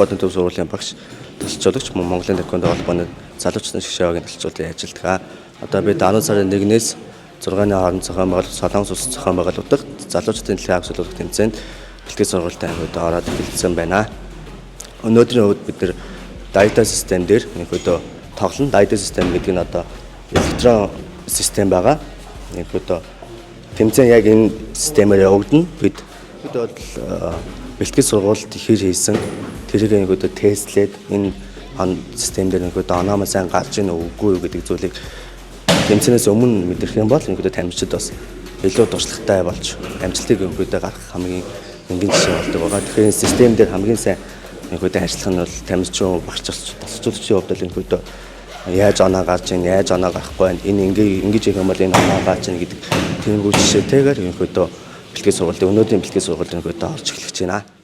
Спортын төв сургуулийн багш тасалжуулагч Монголын тэквондо холбооны залуучуудын шгшээгийн тасалжуулалтын ажилтгаа. Одоо бид 10 сарын 1-ээс 6-ны хооронд зохион байгуулалт Солонгос улс зохион байгуулагдах залуучуудын дэлхийн агуулгын тэмцээнд бэлтгэл сургалтын ангид ороод эхэлсэн байна. Өнөөдрийн хувьд бид нэр дайта систем дээр өнөөдөө тоглон дайта систем гэдэг нь одоо электрон систем байгаа. Өнөөдөө тэмцээн яг энэ системээр явагдана. Бид бол бэлтгэл сургуульд ихэр хийсэн тэрийг нэгөөдөө тестлээд энэ систем дээр нэгөөдөө оноомоо сайн гарч ийн үгүй юу гэдэг зүйлийг тэмцэнээс өмнө мэдэрх юм бол нэгөөдөө тамирчид бас илүү туршлагатай болж амжилтыг нэгөөдөө гаргах хамгийн энгийн жишээ болдог байгаа. Тэгэхээр энэ систем дээр хамгийн сайн нэгөөдөө ажиллах нь бол тамирчин багш тасалжуулагчийн хувьд л нэгөөдөө яаж оноо гарч ийн яаж оноо гарахгүй байна энэ ингэж их юм бол энэ оноо гарч ийн гэдэг тийм жишээтэйгээр нэгөөдөө бэлтгэл сургуулийн өнөөдрийн бэлтгэл сургуулийн нэгөөдөө орж эхлэж байна.